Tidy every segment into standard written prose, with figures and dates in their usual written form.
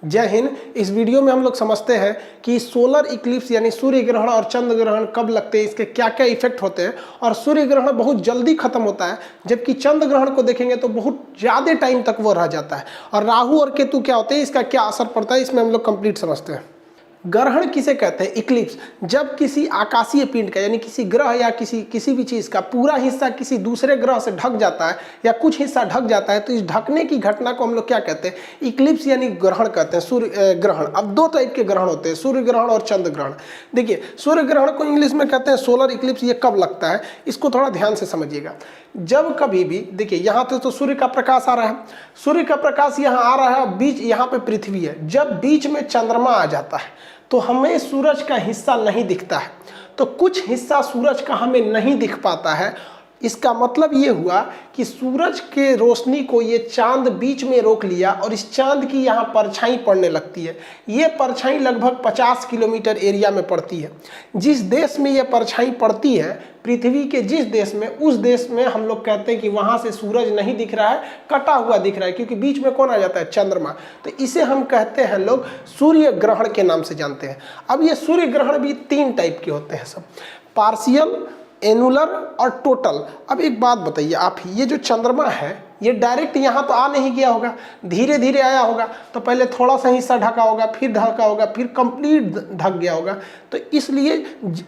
जय हिंद। इस वीडियो में हम लोग समझते हैं कि सोलर इक्लिप्स यानी सूर्य ग्रहण और चंद्र ग्रहण कब लगते हैं, इसके क्या क्या इफेक्ट होते हैं। और सूर्य ग्रहण बहुत जल्दी खत्म होता है, जबकि चंद्र ग्रहण को देखेंगे तो बहुत ज़्यादा टाइम तक वो रह जाता है। और राहु और केतु क्या होते हैं, इसका क्या असर पड़ता है, इसमें हम लोग कंप्लीट समझते हैं। ग्रहण किसे कहते हैं? इक्लिप्स। जब किसी आकाशीय पिंड का यानी किसी ग्रह या किसी भी चीज़ का पूरा हिस्सा किसी दूसरे ग्रह से ढक जाता है या कुछ हिस्सा ढक जाता है, तो इस ढकने की घटना को हम लोग क्या कहते हैं? इक्लिप्स यानी ग्रहण कहते हैं, सूर्य ग्रहण। अब दो टाइप के ग्रहण होते हैं, सूर्य ग्रहण और चंद्र ग्रहण। देखिए, सूर्य ग्रहण को इंग्लिश में कहते हैं सोलर इक्लिप्स। ये कब लगता है, इसको थोड़ा ध्यान से समझिएगा। जब कभी भी देखिए, यहाँ तो सूर्य का प्रकाश आ रहा है, सूर्य का प्रकाश यहाँ आ रहा है, बीच यहाँ पे पृथ्वी है। जब बीच में चंद्रमा आ जाता है तो हमें सूरज का हिस्सा नहीं दिखता है, तो कुछ हिस्सा सूरज का हमें नहीं दिख पाता है। इसका मतलब ये हुआ कि सूरज के रोशनी को ये चांद बीच में रोक लिया और इस चांद की यहाँ परछाई पड़ने लगती है। ये परछाई लगभग 50 किलोमीटर एरिया में पड़ती है। जिस देश में ये परछाई पड़ती है, पृथ्वी के जिस देश में, उस देश में हम लोग कहते हैं कि वहाँ से सूरज नहीं दिख रहा है, कटा हुआ दिख रहा है, क्योंकि बीच में कौन आ जाता है? चंद्रमा। तो इसे हम कहते हैं लोग सूर्य ग्रहण के नाम से जानते हैं। अब ये सूर्य ग्रहण भी 3 टाइप के होते हैं सब, पार्शियल, एनुलर और टोटल। अब एक बात बताइए आप, ये जो चंद्रमा है ये डायरेक्ट यहाँ तो आ नहीं गया होगा, धीरे धीरे आया होगा। तो पहले थोड़ा सा हिस्सा ढका होगा, फिर ढका होगा, फिर कंप्लीट ढक गया होगा। तो इसलिए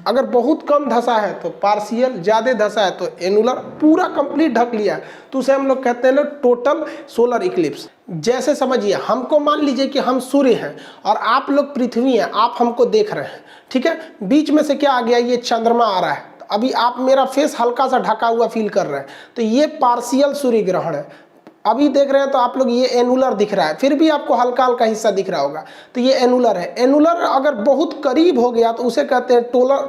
अगर बहुत कम धसा है तो पार्शियल, ज़्यादा धसा है तो एनुलर, पूरा कंप्लीट ढक लिया है तो उसे हम लोग कहते हैं लोग टोटल सोलर इक्लिप्स। जैसे समझिए, हमको मान लीजिए कि हम सूर्य हैं और आप लोग पृथ्वी हैं, आप हमको देख रहे हैं, ठीक है। बीच में से क्या आ गया? ये चंद्रमा आ रहा है। अभी आप मेरा फेस हल्का सा ढका हुआ फील कर रहे हैं, तो ये पार्शियल सूर्य ग्रहण है। अभी देख रहे हैं तो आप लोग, ये एनुलर दिख रहा है, फिर भी आपको हल्का हल्का हिस्सा दिख रहा होगा, तो ये एनुलर है। एनुलर अगर बहुत करीब हो गया तो उसे कहते हैं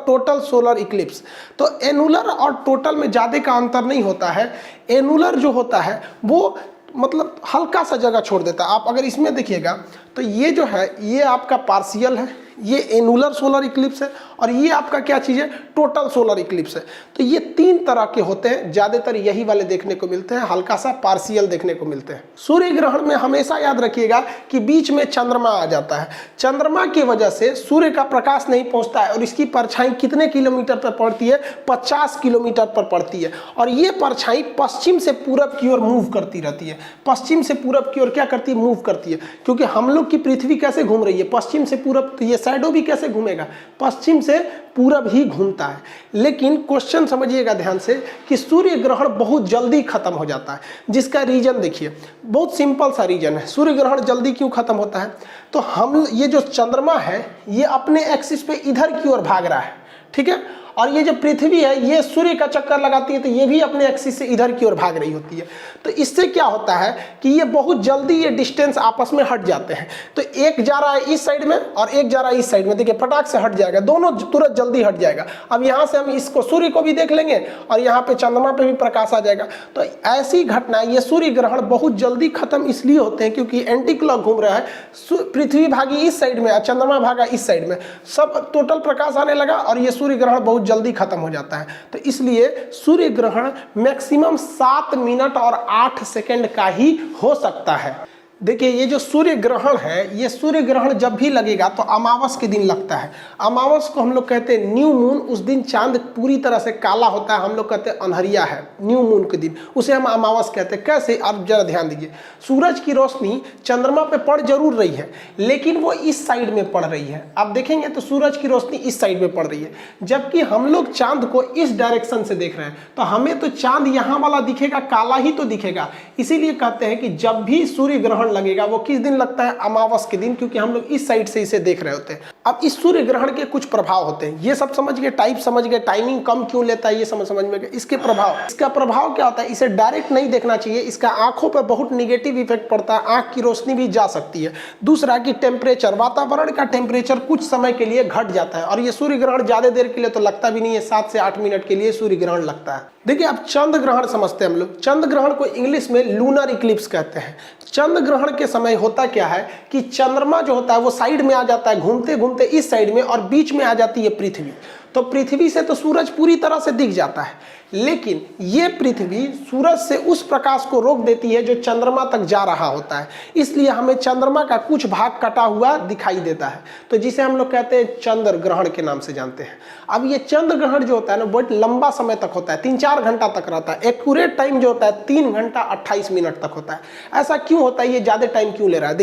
टोटल सोलर इक्लिप्स। तो एनुलर और टोटल में ज़्यादा का अंतर नहीं होता है। एनुलर जो होता है वो मतलब हल्का सा जगह छोड़ देता है। आप अगर इसमें देखिएगा तो ये जो है ये आपका पार्शियल है, ये एनुलर सोलर इक्लिप्स है, और ये आपका क्या चीज़ है? टोटल सोलर इक्लिप्स है। तो ये 3 तरह के होते हैं, ज़्यादातर यही वाले देखने को मिलते हैं, हल्का सा पार्शियल देखने को मिलते हैं। सूर्य ग्रहण में हमेशा याद रखिएगा कि बीच में चंद्रमा आ जाता है। चंद्रमा की वजह से सूर्य का प्रकाश नहीं पहुंचता है और इसकी परछाई कितने किलोमीटर पर पड़ती है? 50 किलोमीटर पर पड़ती है। और ये परछाई पश्चिम से पूरब की ओर मूव करती रहती है। पश्चिम से पूरब की ओर क्या करती है? मूव करती है, क्योंकि हम लोग की पृथ्वी कैसे घूम रही है? पश्चिम से पूरब। तो ये शैडो भी कैसे घूमेगा? पश्चिम से पूरब ही घूमता है। लेकिन क्वेश्चन समझिएगा ध्यान से कि सूर्य ग्रहण बहुत जल्दी खत्म हो जाता है, जिसका रीजन देखिए, बहुत सिंपल सा रीजन है। सूर्य ग्रहण जल्दी क्यों खत्म होता है? तो हम ये जो चंद्रमा है ये अपने एक्सिस पे इधर की ओर भाग रहा है, ठीक है। और ये जो पृथ्वी है ये सूर्य का चक्कर लगाती है, तो ये भी अपने एक्सिस से इधर की ओर भाग रही होती है। तो इससे क्या होता है कि ये बहुत जल्दी ये डिस्टेंस आपस में हट जाते हैं। तो एक जा रहा है इस साइड में और एक जा रहा है इस साइड में, देखिए फटाक से हट जाएगा, दोनों तुरंत जल्दी हट जाएगा। अब यहाँ से हम इसको सूर्य को भी देख लेंगे और यहाँ पे चंद्रमा पे भी प्रकाश आ जाएगा। तो ऐसी घटना, ये सूर्य ग्रहण बहुत जल्दी खत्म इसलिए होते हैं क्योंकि एंटी क्लॉक घूम रहा है, पृथ्वी भागी इस साइड में और चंद्रमा भागा इस साइड में, सब टोटल प्रकाश आने लगा और ये सूर्य ग्रहण बहुत जल्दी खत्म हो जाता है। तो इसलिए सूर्य ग्रहण मैक्सिमम 7 मिनट और 8 सेकंड का ही हो सकता है। देखिए, ये जो सूर्य ग्रहण है, ये सूर्य ग्रहण जब भी लगेगा तो अमावस के दिन लगता है। अमावस को हम लोग कहते हैं न्यू मून। उस दिन चांद पूरी तरह से काला होता है, हम लोग कहते हैं अंधरिया है न्यू मून के दिन, उसे हम अमावस कहते हैं। कैसे? आप जरा ध्यान दीजिए, सूरज की रोशनी चंद्रमा पे पड़ जरूर रही है, लेकिन वो इस साइड में पड़ रही है। आप देखेंगे तो सूरज की रोशनी इस साइड में पड़ रही है, जबकि हम लोग चांद को इस डायरेक्शन से देख रहे हैं। तो हमें तो चांद यहाँ वाला दिखेगा, काला ही तो दिखेगा। इसीलिए कहते हैं कि जब भी सूर्य ग्रहण लगेगा वो किस दिन लगता है? अमावस के दिन, क्योंकि हम लोग इस साइड से इसे देख रहे होते हैं। अब इस सूर्य ग्रहण के कुछ प्रभाव होते हैं, ये सब समझ गए, टाइप समझ गए, टाइमिंग कम क्यों लेता है ये समझ में गए। इसके प्रभाव, इसका प्रभाव क्या होता है? इसे डायरेक्ट नहीं देखना चाहिए, इसका आंखों पर बहुत निगेटिव इफेक्ट पड़ता है, आंख की रोशनी भी जा सकती है। दूसरा कि टेम्परेचर, वातावरण का टेम्परेचर कुछ समय के लिए घट जाता है और ये सूर्य ग्रहण ज्यादा देर के लिए तो लगता भी नहीं है, 7 से 8 मिनट के लिए सूर्य ग्रहण लगता है। देखिए, अब चंद्र ग्रहण समझते हैं हम लोग। चंद्र ग्रहण को इंग्लिश में लूनर इक्लिप्स कहते हैं। चंद्र ग्रहण के समय होता क्या है कि चंद्रमा जो होता है वो साइड में आ जाता है, घूमते घूमते इस साइड में, और बीच में आ जाती है पृथ्वी। तो पृथ्वी से तो सूरज पूरी तरह से दिख जाता है, लेकिन ये पृथ्वी सूरज से उस प्रकाश को रोक देती है जो चंद्रमा तक जा रहा होता है, इसलिए हमें चंद्रमा का कुछ भाग कटा हुआ दिखाई देता है, तो जिसे हम लोग कहते हैं चंद्र ग्रहण के नाम से जानते हैं। अब ये चंद्र ग्रहण जो होता है ना बहुत लंबा समय तक होता है, 3-4 घंटा तक रहता है। एक्यूरेट टाइम जो होता है 3 घंटा 28 मिनट तक होता है। ऐसा क्यों होता है, ये ज्यादा टाइम क्यों ले रहा है?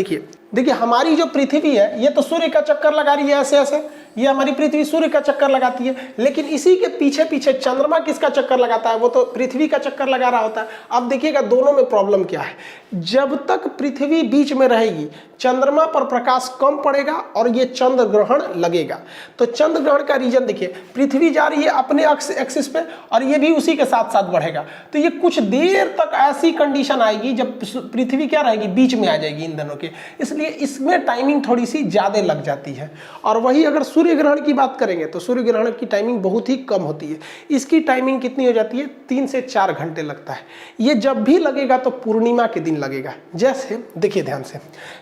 देखिए हमारी जो पृथ्वी है ये तो सूर्य का चक्कर लगा रही है ऐसे ऐसे, ये हमारी पृथ्वी सूर्य का चक्कर लगाती है, लेकिन इसी के पीछे पीछे चंद्रमा किसका चक्कर लगाता है? वो तो पृथ्वी का चक्कर लगा रहा होता है। अब देखिएगा दोनों में प्रॉब्लम क्या है, जब तक पृथ्वी बीच में रहेगी चंद्रमा पर प्रकाश कम पड़ेगा और ये चंद्र ग्रहण लगेगा। तो चंद्र ग्रहण का रीजन देखिए, पृथ्वी जा रही है अपने एक्सिस पे और ये भी उसी के साथ साथ बढ़ेगा, तो ये कुछ देर तक ऐसी कंडीशन आएगी जब पृथ्वी क्या रहेगी, बीच में आ जाएगी इन दोनों के, इसलिए इसमें टाइमिंग थोड़ी सी ज्यादा लग जाती है। और वही अगर सूर्य ग्रहण की बात करेंगे तो सूर्य ग्रहण की टाइमिंग बहुत ही कम होती है। इसकी टाइमिंग कितनी हो जाती है? 3 से 4 घंटे लगता है। ये जब भी लगेगा तो पूर्णिमा के दिन लगेगा। जैसे देखिए ध्यान से,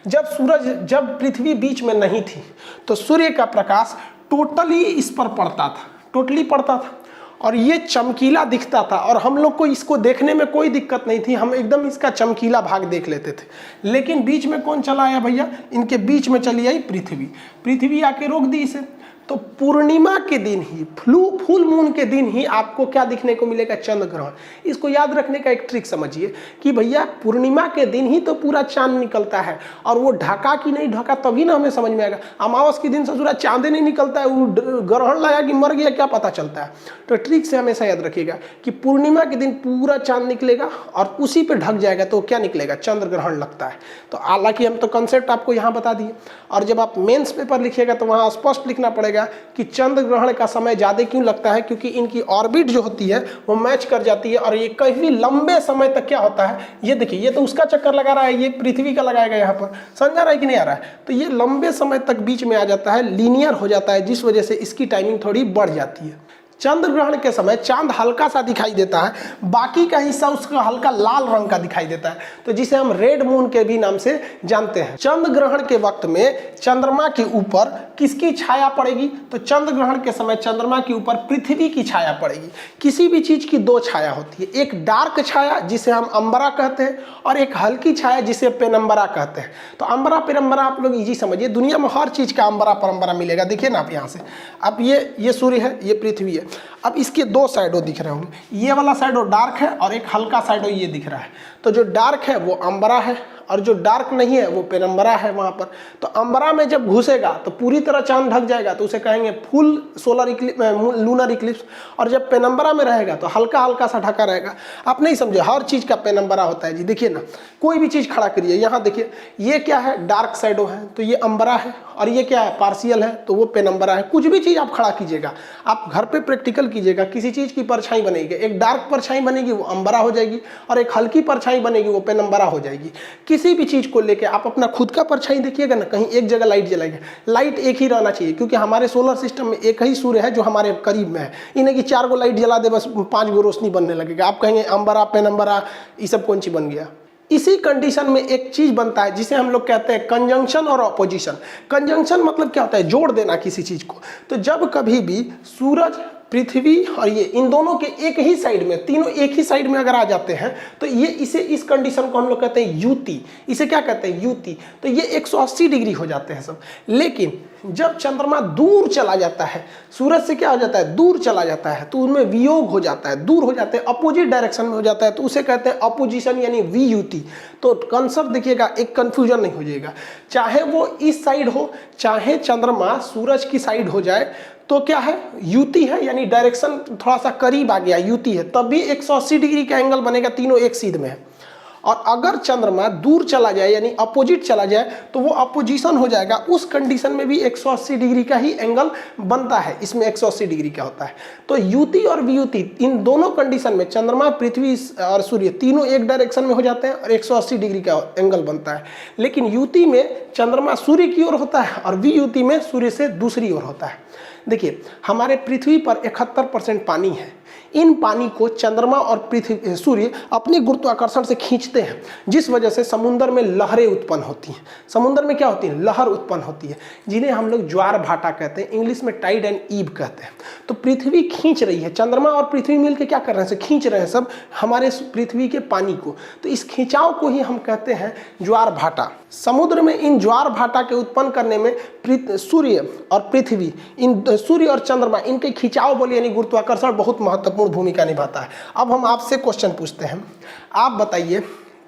जब पृथ्वी बीच में नहीं थी तो सूर्य का प्रकाश टोटली इस पर पड़ता था, टोटली पड़ता था और ये चमकीला दिखता था और हम लोग को इसको देखने में कोई दिक्कत नहीं थी, हम एकदम इसका चमकीला भाग देख लेते थे। लेकिन बीच में कौन चला आया भैया? इनके बीच में चली आई पृथ्वी आके रोक दी इसे। तो पूर्णिमा के दिन ही, फुल मून के दिन ही आपको क्या दिखने को मिलेगा? चंद्र ग्रहण। इसको याद रखने का एक ट्रिक समझिए कि भैया पूर्णिमा के दिन ही तो पूरा चांद निकलता है, और वो ढका कि नहीं ढका तभी ना हमें समझ में आएगा। अमावस के दिन से सूरज चांद नहीं निकलता है, वो ग्रहण लगा कि मर गया क्या पता चलता है। तो ट्रिक से हमेशा याद रखिएगा कि पूर्णिमा के दिन पूरा चांद निकलेगा और उसी पे ढक जाएगा तो क्या निकलेगा? चंद्र ग्रहण लगता है। तो हालांकि हम तो कंसेप्ट आपको यहाँ बता दिए, और जब आप मेंस पेपर लिखिएगा तो वहाँ स्पष्ट लिखना पड़ेगा कि चंद्र ग्रहण का समय ज्यादा क्यों लगता है, क्योंकि इनकी ऑर्बिट जो होती है वो मैच कर जाती है और ये काफी लंबे समय तक क्या होता है, ये देखिए ये तो उसका चक्कर लगा रहा है, ये पृथ्वी का लगाएगा यहाँ पर, समझ आ रहा है कि नहीं आ रहा है? तो ये लंबे समय तक बीच में आ जाता है, लीनियर हो जाता है, जिस वजह से इसकी टाइमिंग थोड़ी बढ़ जाती है। चंद्र ग्रहण के समय चांद हल्का सा दिखाई देता है, बाकी का हिस्सा उसका हल्का लाल रंग का दिखाई देता है, तो जिसे हम रेड मून के भी नाम से जानते हैं। चंद्र ग्रहण के वक्त में चंद्रमा के ऊपर किसकी छाया पड़ेगी? तो चंद्र ग्रहण के समय चंद्रमा के ऊपर पृथ्वी की छाया पड़ेगी। किसी भी चीज की 2 छाया होती है, एक डार्क छाया जिसे हम अंबरा कहते हैं और एक हल्की छाया जिसे पेनम्बरा कहते हैं। तो अंबरा पेनम्बरा आप लोग इजी समझिए, दुनिया में हर चीज का अंबरा परम्बरा मिलेगा। देखिए ना आप यहाँ से, अब ये सूर्य है, ये पृथ्वी है, अब इसके 2 साइडों दिख रहे होंगे, ये वाला साइडो डार्क है और एक हल्का साइडो ये दिख रहा है। तो जो डार्क है वो अंबरा है और जो डार्क नहीं है वो पेनम्बरा है वहां पर। तो अंबरा में जब घुसेगा तो पूरी तरह चांद ढक जाएगा, तो उसे कहेंगे full solar Eclipse, lunar Eclipse. और जब पेनम्बरा में रहेगा तो हल्का हल्का सा ढका रहेगा। आप नहीं समझे, हर चीज का पेनम्बरा होता है जी। देखिए ना, कोई भी चीज खड़ा करिए, यहाँ देखिए ये क्या है? डार्क साइडो है, तो ये अंबरा है, और ये क्या है? पार्शियल है, तो वो पेनम्बरा है। कुछ भी चीज आप खड़ा कीजिएगा, आप घर पे प्रैक्टिकल कीजिएगा, किसी चीज की परछाई बनेगी, एक डार्क परछाई बनेगी वो अंबरा हो जाएगी, और एक हल्की परछाई बनेगी वो पेनम्बरा हो जाएगी। किसी भी चीज को लेके आप अपना खुद का परछाई देखिएगा ना, कहीं एक जगह लाइट जलाएगा, लाइट एक ही रहना चाहिए, क्योंकि हमारे सोलर सिस्टम में एक ही सूर्य है जो हमारे करीब में है। इन्हें कि 4 गो लाइट जला दे बस 5 गो रोशनी बनने लगेगा, आप कहेंगे अंबरा पेनम्बरा ये सब कौन सी बन गया। इसी कंडीशन में एक चीज बनता है जिसे हम लोग कहते हैं कंजंक्शन और ऑपोजिशन। कंजंक्शन मतलब क्या होता है? जोड़ देना किसी चीज को। तो जब कभी भी सूरज, पृथ्वी और ये इन दोनों के एक ही साइड में, तीनों एक ही साइड में अगर आ जाते हैं तो ये इस कंडीशन को हम लोग कहते हैं युति। इसे क्या कहते हैं? युति। तो ये 180 डिग्री हो जाते हैं सब। लेकिन जब चंद्रमा दूर चला जाता है, सूरज से क्या हो जाता है? दूर चला जाता है, तो उनमें वियोग हो जाता है, दूर हो जाते हैं, अपोजिट डायरेक्शन में हो जाता है, तो उसे कहते हैं अपोजिशन यानी वियुति। तो कंसेप्ट देखिएगा, एक कंफ्यूजन नहीं हो जाएगा। चाहे वो इस साइड हो, चाहे चंद्रमा सूरज की साइड हो जाए, तो क्या है? युति है, यानी डायरेक्शन थोड़ा सा करीब आ गया, युति है, तब भी 180 डिग्री का एंगल बनेगा, तीनों एक सीध में है। और अगर चंद्रमा दूर चला जाए यानी अपोजिट चला जाए तो वो अपोजिशन हो जाएगा। उस कंडीशन में भी 180 डिग्री का ही एंगल बनता है, इसमें 180 डिग्री का होता है। तो युति और वियुति इन दोनों कंडीशन में चंद्रमा, पृथ्वी और सूर्य तीनों एक डायरेक्शन में हो जाते हैं और 180 डिग्री का एंगल बनता है। लेकिन युति में चंद्रमा सूर्य की ओर होता है और वियुति में सूर्य से दूसरी ओर होता है। देखिए, हमारे पृथ्वी पर 71% पानी है। इन पानी को चंद्रमा और पृथ्वी सूर्य अपने गुरुत्वाकर्षण से खींचते हैं, जिस वजह से समुद्र में लहरें उत्पन्न होती हैं। समुद्र में क्या होती है? लहर उत्पन्न होती है, जिन्हें हम लोग ज्वार भाटा कहते हैं, इंग्लिश में टाइड एंड ईव कहते हैं। तो पृथ्वी खींच रही है, चंद्रमा और पृथ्वी मिलकर क्या कर रहे हैं? खींच रहे हैं सब हमारे पृथ्वी के पानी को। तो इस खिंचाव को ही हम कहते हैं ज्वार भाटा। समुद्र में इन ज्वार भाटा के उत्पन्न करने में सूर्य और पृथ्वी, इन सूर्य और चंद्रमा, इनके खिंचाव बल यानी गुरुत्वाकर्षण बहुत महत्वपूर्ण भूमिका निभाता है। अब हम आपसे क्वेश्चन पूछते हैं, आप बताइए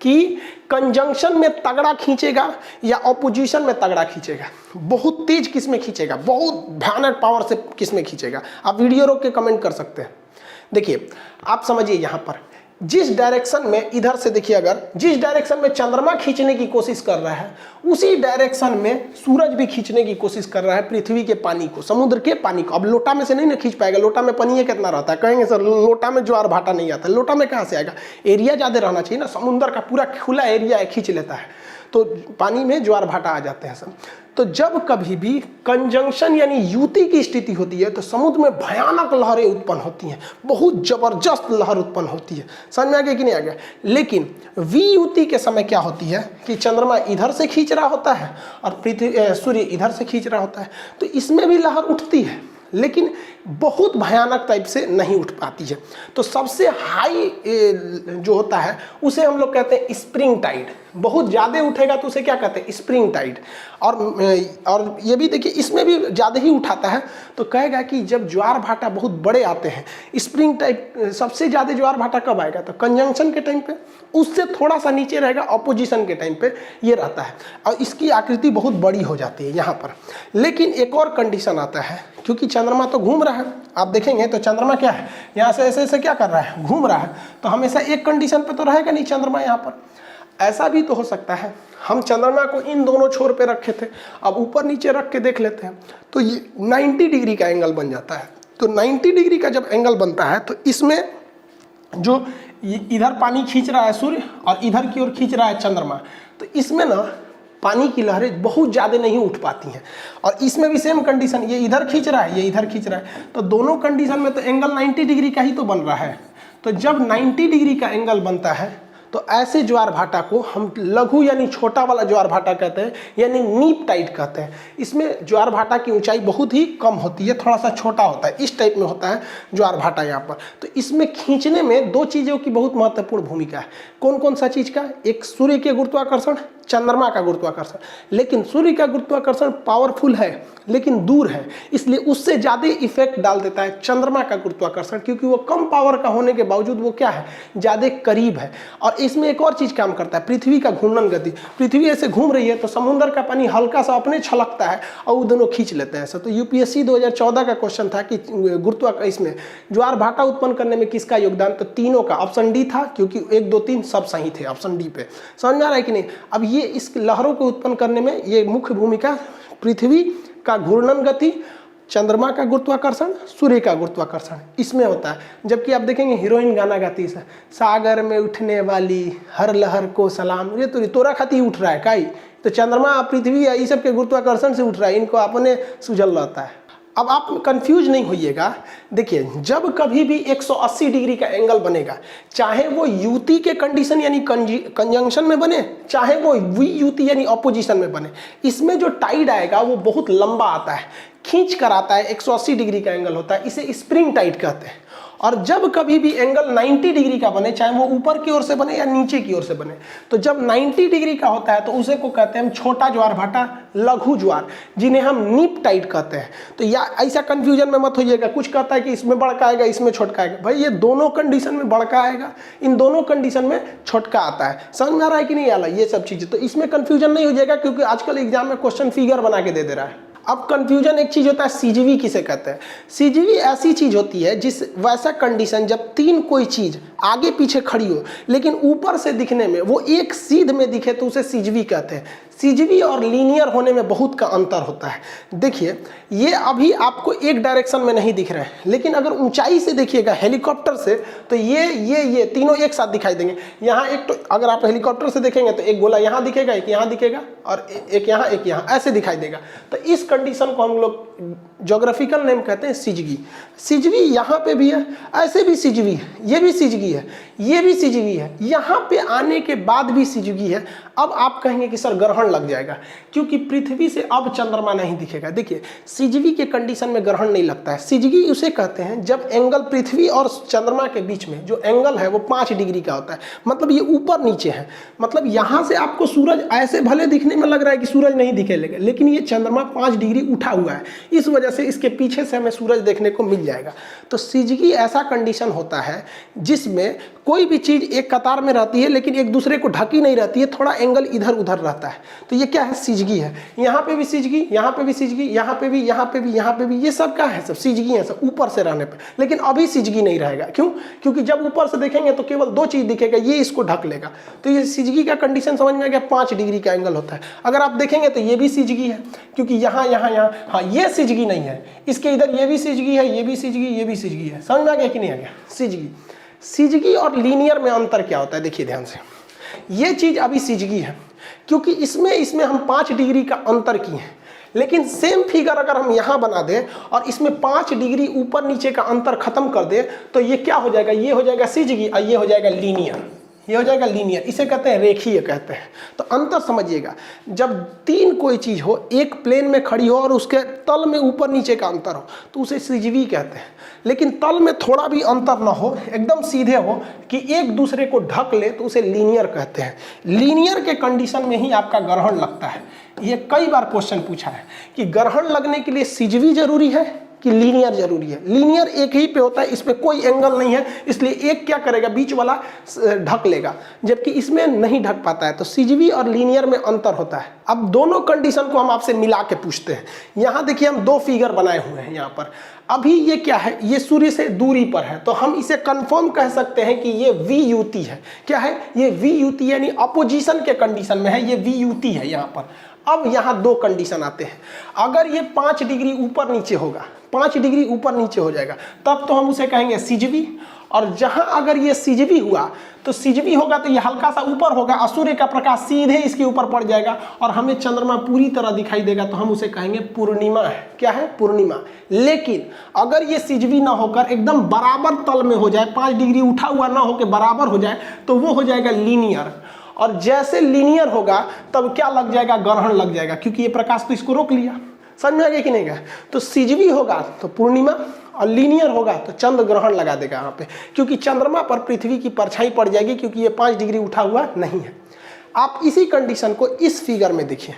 कि कंजंक्शन में तगड़ा खींचेगा या ऑपोजिशन में तगड़ा खींचेगा? बहुत तेज किस में खींचेगा? बहुत भयानक पावर से किस में खींचेगा? आप वीडियो रोक के कमेंट कर सकते हैं। देखिए आप समझिए, यहाँ पर जिस डायरेक्शन में, इधर से देखिए, अगर जिस डायरेक्शन में चंद्रमा खींचने की कोशिश कर रहा है, उसी डायरेक्शन में सूरज भी खींचने की कोशिश कर रहा है पृथ्वी के पानी को, समुद्र के पानी को। अब लोटा में से नहीं ना खींच पाएगा, लोटा में पानी कितना रहता है? कहेंगे सर लोटा में ज्वार भाटा नहीं आता। लोटा में कहाँ से आएगा? एरिया ज़्यादा रहना चाहिए ना, समुद्र का पूरा खुला एरिया है, खींच लेता है, तो पानी में ज्वार भाटा आ जाते हैं सब। तो जब कभी भी कंजंक्शन यानी युति की स्थिति होती है तो समुद्र में भयानक लहरें उत्पन्न होती हैं, बहुत जबरदस्त लहर उत्पन्न होती है। समझ में आ गया कि नहीं आ गया? लेकिन वियुति के समय क्या होती है कि चंद्रमा इधर से खींच रहा होता है और सूर्य इधर से खींच रहा होता है, तो इसमें भी लहर उठती है, लेकिन बहुत भयानक टाइप से नहीं उठ पाती है। तो सबसे हाई जो होता है उसे हम लोग कहते हैं स्प्रिंग टाइड। बहुत ज़्यादा उठेगा तो उसे क्या कहते हैं? Spring tide. और ये भी देखिए, इसमें भी ज़्यादा ही उठाता है तो कहेगा कि जब ज्वार भाटा बहुत बड़े आते हैं, स्प्रिंग टाइप सबसे ज़्यादा ज्वार भाटा कब आएगा? तो कंजंक्शन के टाइम पे, उससे थोड़ा सा नीचे रहेगा ऑपोजिशन के टाइम पे ये रहता है, और इसकी आकृति बहुत बड़ी हो जाती है यहाँ पर। लेकिन एक और कंडीशन आता है, क्योंकि चंद्रमा तो घूम रहा है, आप देखेंगे तो चंद्रमा क्या है, यहाँ से ऐसे ऐसे क्या कर रहा है? घूम रहा है, तो हमेशा एक कंडीशन पे तो रहेगा नहीं चंद्रमा यहाँ पर। ऐसा भी तो हो सकता है हम चंद्रमा को इन दोनों छोर पे रखे थे, अब ऊपर नीचे रख के देख लेते हैं तो ये 90 डिग्री का एंगल बन जाता है। तो 90 डिग्री का जब एंगल बनता है तो इसमें जो इधर पानी खींच रहा है सूर्य और इधर की ओर खींच रहा है चंद्रमा, तो इसमें ना पानी की लहरें बहुत ज़्यादा नहीं उठ पाती हैं। और इसमें भी सेम कंडीशन, ये इधर खींच रहा है, ये इधर खींच रहा है, तो दोनों कंडीशन में तो एंगल 90 डिग्री का ही तो बन रहा है। तो जब 90 डिग्री का एंगल बनता है तो ऐसे ज्वार भाटा को हम लघु यानी छोटा वाला ज्वार भाटा कहते हैं, यानी नीप टाइड कहते हैं। इसमें ज्वार भाटा की ऊंचाई बहुत ही कम होती है, थोड़ा सा छोटा होता है, इस टाइप में होता है ज्वार भाटा यहाँ पर। तो इसमें खींचने में दो चीज़ों की बहुत महत्वपूर्ण भूमिका है। कौन कौन सा चीज़ का? एक सूर्य के गुरुत्वाकर्षण, चंद्रमा का गुरुत्वाकर्षण। लेकिन सूर्य का गुरुत्वाकर्षण पावरफुल है लेकिन दूर है, इसलिए उससे ज़्यादा इफेक्ट डाल देता है चंद्रमा का गुरुत्वाकर्षण, क्योंकि वो कम पावर का होने के बावजूद वो क्या है? ज़्यादा करीब है। और इसमें एक और चीज़ काम करता है, पृथ्वी का घूर्णन गति। पृथ्वी ऐसे घूम रही है तो समुद्र का पानी हल्का सा अपने छलकता है और वो दोनों खींच लेते हैं ऐसा। तो यूपीएससी 2014 का क्वेश्चन था कि इसमें ज्वार भाटा उत्पन्न करने में किसका योगदान? तो तीनों का। ऑप्शन डी था, क्योंकि 1, 2, 3 सब सही थे ऑप्शन डी पे। समझ में आ रहा है कि नहीं? अब ये इस लहरों को उत्पन्न करने में ये मुख्य भूमिका पृथ्वी का घूर्णन गति, चंद्रमा का गुरुत्वाकर्षण, सूर्य का गुरुत्वाकर्षण इसमें होता है। जबकि आप देखेंगे हीरोइन गाना गाती है, सागर में उठने वाली हर लहर को सलाम, ये तो तोरा खाती उठ रहा है काई, तो चंद्रमा पृथ्वी ये सब के गुरुत्वाकर्षण से उठ रहा है, इनको अपने सुझल रहता है। अब आप कंफ्यूज नहीं होइएगा। देखिए, जब कभी भी 180 डिग्री का एंगल बनेगा, चाहे वो युति के कंडीशन यानी कंजंक्शन में बने, चाहे वो वियुति यानी ऑपोजिशन में बने, इसमें जो टाइड आएगा वो बहुत लंबा आता है, खींच कर आता है। 180 डिग्री का एंगल होता है, इसे स्प्रिंग टाइड कहते हैं। और जब कभी भी एंगल 90 डिग्री का बने, चाहे वो ऊपर की ओर से बने या नीचे की ओर से बने, तो जब 90 डिग्री का होता है तो उसे को कहते हैं हम छोटा ज्वार भाटा, लघु ज्वार, जिन्हें हम नीप टाइड कहते हैं। तो या ऐसा कंफ्यूजन में मत होइएगा, कुछ कहता है कि इसमें बड़का आएगा इसमें छोटका आएगा। भाई ये दोनों कंडीशन में बड़का आएगा, इन दोनों कंडीशन में छोटका आता है। समझ में आ रहा है कि नहीं आ रहा ये सब चीज़ें? तो इसमें कंफ्यूजन नहीं हो जाएगा, क्योंकि आजकल एग्जाम में क्वेश्चन फिगर बना के दे रहा है। अब कंफ्यूजन एक चीज होता है, सीजीवी किसे कहते हैं? सीजीवी ऐसी चीज होती है जिस वैसा कंडीशन जब तीन कोई चीज आगे पीछे खड़ी हो, लेकिन ऊपर से दिखने में वो एक सीध में दिखे तो उसे सिजवी कहते हैं। सिजवी और लीनियर होने में बहुत का अंतर होता है। देखिए ये अभी आपको एक डायरेक्शन में नहीं दिख रहे हैं, लेकिन अगर ऊंचाई से देखिएगा हेलीकॉप्टर से तो ये तीनों एक साथ दिखाई देंगे। यहाँ एक तो अगर आप हेलीकॉप्टर से देखेंगे तो एक गोला यहाँ दिखेगा, एक यहाँ दिखेगा और एक यहाँ ऐसे दिखाई देगा। तो इस कंडीशन को हम लोग ज्योग्राफिकल नेम कहते हैं सिजवी। सिजवी यहाँ पे भी है, ऐसे भी सिजवी है, ये भी सिजवी है, ये भी सिजवी है, यहाँ पे आने के बाद भी सिजवी है। अब आप कहेंगे कि सर ग्रहण लग जाएगा, क्योंकि पृथ्वी से अब चंद्रमा नहीं दिखेगा। देखिए सिजवी के कंडीशन में ग्रहण नहीं लगता है। सिजवी उसे कहते हैं जब एंगल पृथ्वी और चंद्रमा के बीच में जो एंगल है वो 5 डिग्री का होता है, मतलब ये ऊपर नीचे है। मतलब यहाँ से आपको सूरज ऐसे भले दिखने में लग रहा है कि सूरज नहीं दिखेगा, लेकिन ये चंद्रमा 5 डिग्री उठा हुआ है, इस वजह से इसके पीछे से हमें सूरज देखने को मिल जाएगा। तो सिजवी ऐसा कंडीशन होता है जिसमें कोई भी चीज एक कतार में रहती है लेकिन एक दूसरे को ढकी नहीं रहती है, थोड़ा एंगल इधर उधर रहता है। तो ये क्या है, सिजगी है। यहाँ पे भी सिजगी, यहाँ पे भी सिजगी, यहाँ पे भी, यहाँ पे भी, यहाँ पे भी, ये सब क्या है, सब सिजगी है, सब ऊपर से रहने पे। लेकिन अभी सिजगी नहीं रहेगा, क्यों? क्योंकि जब ऊपर से देखेंगे तो केवल 2 चीज दिखेगा, ये इसको ढक लेगा। तो ये सिजगी का कंडीशन समझ में आ गया, 5 डिग्री का एंगल होता है। अगर आप देखेंगे तो ये भी सिजगी है, क्योंकि यहाँ यहाँ यहाँ, हाँ ये सिजगी नहीं है, इसके इधर ये भी सिजगी है, ये भी सिजगी, ये भी सिजगी है। समझ में आ गया कि नहीं आ गया? सिजगी। सिजगी और लीनियर में अंतर क्या होता है, देखिए ध्यान से। ये चीज अभी सिजगी है क्योंकि इसमें हम 5 डिग्री का अंतर किए हैं, लेकिन सेम फिगर अगर हम यहाँ बना दें और इसमें 5 डिग्री ऊपर नीचे का अंतर खत्म कर दें तो ये क्या हो जाएगा, ये हो जाएगा सिजगी और ये हो जाएगा लीनियर। ये हो जाएगा लीनियर, इसे कहते हैं रेखीय कहते हैं। तो अंतर समझिएगा, जब 3 कोई चीज हो, एक प्लेन में खड़ी हो और उसके तल में ऊपर नीचे का अंतर हो तो उसे सिजवी कहते हैं। लेकिन तल में थोड़ा भी अंतर ना हो, एकदम सीधे हो कि एक दूसरे को ढक ले तो उसे लीनियर कहते हैं। लीनियर के कंडीशन में ही आपका ग्रहण लगता है। ये कई बार क्वेश्चन पूछा है कि ग्रहण लगने के लिए सिजवी जरूरी है कि लीनियर जरूरी है। लीनियर एक ही पे होता है, इस पे कोई एंगल नहीं है, इसलिए एक क्या करेगा, बीच वाला ढक लेगा, जबकि इसमें नहीं ढक पाता है। तो सिजवी और लीनियर में अंतर होता है। अब दोनों कंडीशन को हम आपसे मिला के पूछते हैं। यहाँ देखिए हम 2 फिगर बनाए हुए हैं यहाँ पर। अभी ये क्या है, ये सूर्य से दूरी पर है, तो हम इसे कंफर्म कह सकते हैं कि ये VUT है। क्या है ये? VUT यानी अपोजिशन के कंडीशन में है, ये VUT है यहाँ पर। अब यहाँ 2 कंडीशन आते हैं। अगर ये 5 डिग्री ऊपर नीचे होगा, 5 डिग्री ऊपर नीचे हो जाएगा, तब तो हम उसे कहेंगे सिजवी। और जहां अगर ये सिजवी हुआ तो सिजवी होगा तो ये हल्का सा ऊपर होगा और सूर्य का प्रकाश सीधे इसके ऊपर पड़ जाएगा और हमें चंद्रमा पूरी तरह दिखाई देगा, तो हम उसे कहेंगे पूर्णिमा है। क्या है? पूर्णिमा। लेकिन अगर ये सिजवी ना होकर एकदम बराबर तल में हो जाए, 5 डिग्री उठा हुआ ना होकर बराबर हो जाए, तो वो हो जाएगा लीनियर। और जैसे लीनियर होगा तब क्या लग जाएगा, ग्रहण लग जाएगा, क्योंकि ये प्रकाश तो इसको रोक लिया। समझ में आ गया कि नहीं गया? तो सिजवी होगा तो पूर्णिमा और लीनियर होगा तो चंद्र ग्रहण लगा देगा यहाँ पे, क्योंकि चंद्रमा पर पृथ्वी की परछाई पड़ जाएगी, क्योंकि ये 5 डिग्री उठा हुआ नहीं है। आप इसी कंडीशन को इस फिगर में देखिए।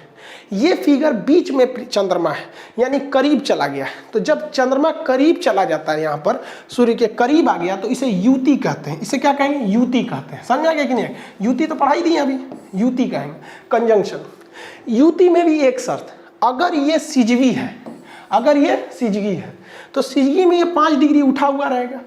ये फिगर बीच में चंद्रमा है, यानी करीब चला गया। तो जब चंद्रमा करीब चला जाता है, यहाँ पर सूर्य के करीब आ गया, तो इसे युति कहते हैं। इसे क्या कहेंगे? युति कहते हैं। समझ आ गया कि नहीं? युति तो पढ़ाई दी है अभी, युति कहेंगे, कंजंक्शन। युति में भी एक शर्त, अगर ये सिजवी है, अगर ये सिजवी है तो सिजवी में ये 5 डिग्री उठा हुआ रहेगा।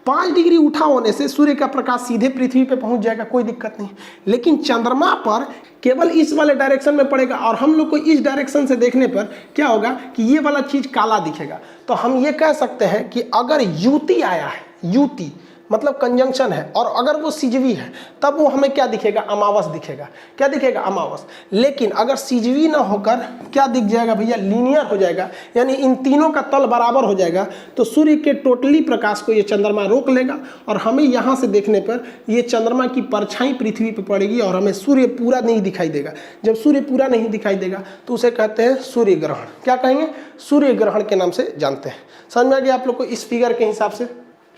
5 डिग्री उठा होने से सूर्य का प्रकाश सीधे पृथ्वी पे पहुंच जाएगा, कोई दिक्कत नहीं। लेकिन चंद्रमा पर केवल इस वाले डायरेक्शन में पड़ेगा और हम लोग को इस डायरेक्शन से देखने पर क्या होगा कि ये वाला चीज काला दिखेगा। तो हम ये कह सकते हैं कि अगर युति आया है, युति मतलब कंजंक्शन है, और अगर वो सिजवी है तब वो हमें क्या दिखेगा? अमावस दिखेगा। क्या दिखेगा? अमावस। लेकिन अगर सिजवी ना होकर क्या दिख जाएगा भैया? लीनियर हो जाएगा, यानी इन तीनों का तल बराबर हो जाएगा, तो सूर्य के टोटली प्रकाश को ये चंद्रमा रोक लेगा और हमें यहाँ से देखने पर ये चंद्रमा की परछाई पृथ्वी पर पड़ेगी और हमें सूर्य पूरा नहीं दिखाई देगा। जब सूर्य पूरा नहीं दिखाई देगा तो उसे कहते हैं सूर्य ग्रहण। क्या कहेंगे? सूर्य ग्रहण के नाम से जानते हैं। समझ में आ गया आप लोग को इस फिगर के हिसाब से?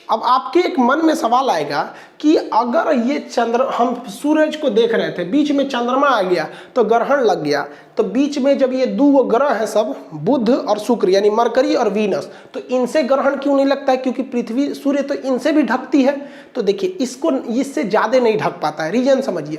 अब आपके एक मन में सवाल आएगा कि अगर ये हम सूरज को देख रहे थे, बीच में चंद्रमा आ गया तो ग्रहण लग गया, तो बीच में जब ये 2 ग्रह हैं सब, बुध और शुक्र यानी मरकरी और वीनस, तो इनसे ग्रहण क्यों नहीं लगता है? क्योंकि पृथ्वी, सूर्य तो इनसे भी ढकती है। तो देखिए इसको इससे ज़्यादा नहीं ढक पाता है। रीजन समझिए,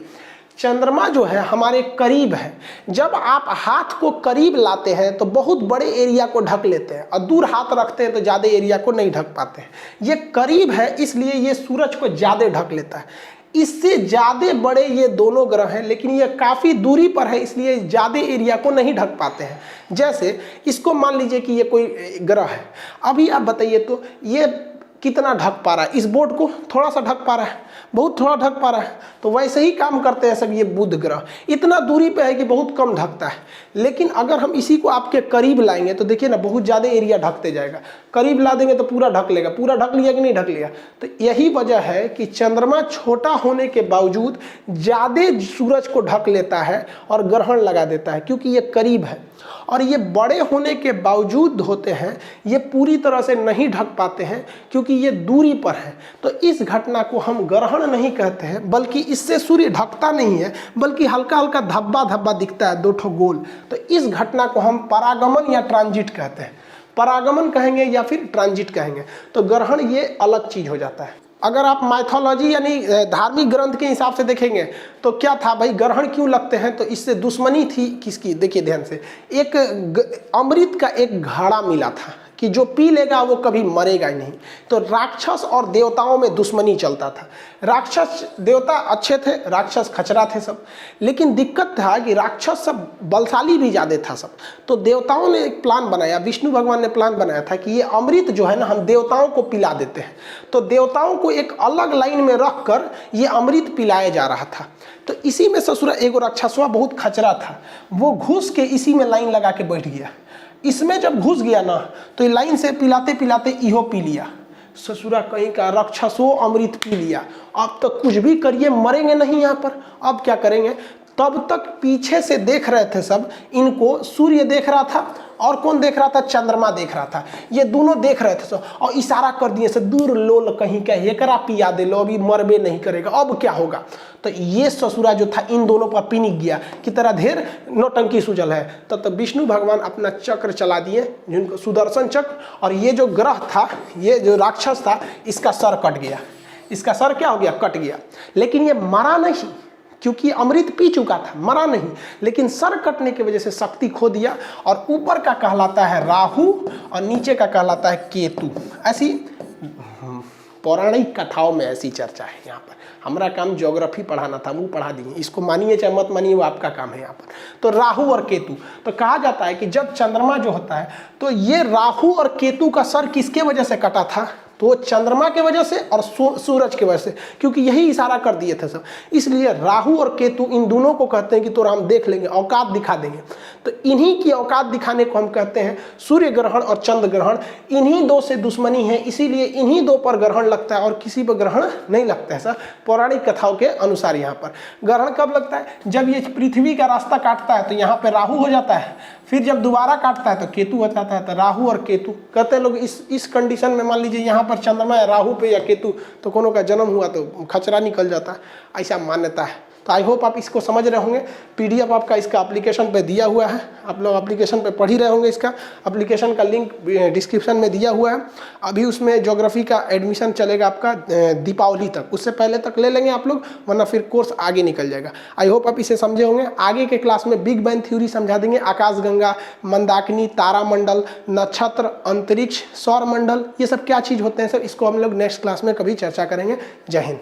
चंद्रमा जो है हमारे करीब है। जब आप हाथ को करीब लाते हैं तो बहुत बड़े एरिया को ढक लेते हैं, और दूर हाथ रखते हैं तो ज़्यादा एरिया को नहीं ढक पाते हैं। ये करीब है इसलिए ये सूरज को ज़्यादा ढक लेता है। इससे ज़्यादा बड़े ये दोनों ग्रह हैं, लेकिन ये काफ़ी दूरी पर है इसलिए ज़्यादा एरिया को नहीं ढक पाते हैं। जैसे इसको मान लीजिए कि ये कोई ग्रह है, अभी आप बताइए तो ये कितना ढक पा रहा है? इस बोर्ड को थोड़ा सा ढक पा रहा है, बहुत थोड़ा ढक पा रहा है। तो वैसे ही काम करते हैं सब ये बुध ग्रह, इतना दूरी पे है कि बहुत कम ढकता है। लेकिन अगर हम इसी को आपके करीब लाएंगे तो देखिए ना, बहुत ज़्यादा एरिया ढकते जाएगा। करीब ला देंगे तो पूरा ढक लेगा। पूरा ढक लिया कि नहीं ढक लिया? तो यही वजह है कि चंद्रमा छोटा होने के बावजूद ज़्यादा सूरज को ढक लेता है और ग्रहण लगा देता है, क्योंकि ये करीब है। और ये बड़े होने के बावजूद होते हैं, ये पूरी तरह से नहीं ढक पाते हैं क्योंकि ये दूरी पर है। तो इस घटना को हम ग्रहण नहीं कहते हैं, बल्कि इससे सूर्य ढकता नहीं है, बल्कि हल्का हल्का धब्बा धब्बा दिखता है, दो ठो गोल। तो इस घटना को हम परागमन या ट्रांजिट कहते हैं। परागमन कहेंगे या फिर ट्रांजिट कहेंगे। तो ग्रहण ये अलग चीज हो जाता है। अगर आप माइथोलॉजी यानी धार्मिक ग्रंथ के हिसाब से देखेंगे तो क्या था भाई, ग्रहण क्यों लगते हैं? तो इससे दुश्मनी थी किसकी? देखिए ध्यान से, एक अमृत का एक घड़ा मिला था कि जो पी लेगा वो कभी मरेगा ही नहीं। तो राक्षस और देवताओं में दुश्मनी चलता था। राक्षस देवता अच्छे थे, राक्षस खचरा थे सब। लेकिन दिक्कत था कि राक्षस सब बलशाली भी ज़्यादा था सब। तो देवताओं ने एक प्लान बनाया, विष्णु भगवान ने प्लान बनाया था कि ये अमृत जो है ना, हम देवताओं को पिला देते हैं। तो देवताओं को एक अलग लाइन में रख कर ये अमृत पिलाया जा रहा था। तो इसी में ससुरा एगो राक्षसवा बहुत खचरा था, वो घुस के इसी में लाइन लगा के बैठ गया। इसमें जब घुस गया ना तो ये लाइन से पिलाते पिलाते इहो पी लिया। ससुरा कहीं का राक्षसों अमृत पी लिया। अब तो कुछ भी करिए मरेंगे नहीं यहाँ पर। अब क्या करेंगे? तब तक पीछे से देख रहे थे सब इनको। सूर्य देख रहा था और कौन देख रहा था? चंद्रमा देख रहा था। ये दोनों देख रहे थे सब और इशारा कर दिए से, दूर लोल कहीं का एकरा पिया दे लो, अभी मरबे नहीं करेगा, अब क्या होगा? तो ये ससुरा जो था इन दोनों पर पिनिक गया कि तेरा ढेर नौटंकी सूझल है। तब तो विष्णु भगवान अपना चक्र चला दिए, जिनको सुदर्शन चक्र, और ये जो ग्रह था, ये जो राक्षस था, इसका सर कट गया। इसका सर क्या हो गया? कट गया। लेकिन ये मरा नहीं, क्योंकि अमृत पी चुका था, मरा नहीं। लेकिन सर कटने की वजह से शक्ति खो दिया। और ऊपर का कहलाता है राहु और नीचे का कहलाता है केतु। ऐसी पौराणिक कथाओं में ऐसी चर्चा है। यहाँ पर हमारा काम ज्योग्राफी पढ़ाना था, वो पढ़ा दिए। इसको मानिए चाहे मत मानिए, वो आपका काम है यहाँ पर। तो राहु और केतु, तो कहा जाता है कि जब चंद्रमा जो होता है, तो ये राहु और केतु का सर किसके वजह से कटा था? तो चंद्रमा के वजह से और सूरज की वजह से, क्योंकि यही इशारा कर दिए थे सब। इसलिए राहु और केतु इन दोनों को कहते हैं कि तो हम देख लेंगे, औकात दिखा देंगे। तो इन्हीं की औकात दिखाने को हम कहते हैं सूर्य ग्रहण और चंद्र ग्रहण। इन्हीं दो से दुश्मनी है, इसीलिए इन्हीं दो पर ग्रहण लगता है और किसी पर ग्रहण नहीं लगता है। सर पौराणिक कथाओं के अनुसार यहाँ पर ग्रहण कब लगता है? जब ये पृथ्वी का रास्ता काटता है तो यहाँ पर राहु हो जाता है, फिर जब दोबारा काटता है तो केतु हो जाता है। तो राहु और केतु कहते हैं लोग। इस कंडीशन में मान लीजिए यहाँ पर चंद्रमा है, राहु पे या केतु, तो कोनो का जन्म हुआ तो खचरा निकल जाता है, ऐसा मान्यता है। तो आई होप आप इसको समझ रहे होंगे। पीडीएफ आपका इसका एप्लीकेशन पे दिया हुआ है, आप लोग एप्लीकेशन पे पढ़ ही रहे होंगे। इसका एप्लीकेशन का लिंक डिस्क्रिप्शन में दिया हुआ है। अभी उसमें ज्योग्राफी का एडमिशन चलेगा आपका दीपावली तक, उससे पहले तक ले लेंगे आप लोग, वरना फिर कोर्स आगे निकल जाएगा। आई होप आप इसे समझे होंगे। आगे के क्लास में बिग बैंग थ्योरी समझा देंगे, आकाशगंगा, मंदाकिनी, तारामंडल, नक्षत्र, अंतरिक्ष, सौरमंडल, ये सब क्या चीज़ होते हैं सर, इसको हम लोग नेक्स्ट क्लास में कभी चर्चा करेंगे। जय हिंद।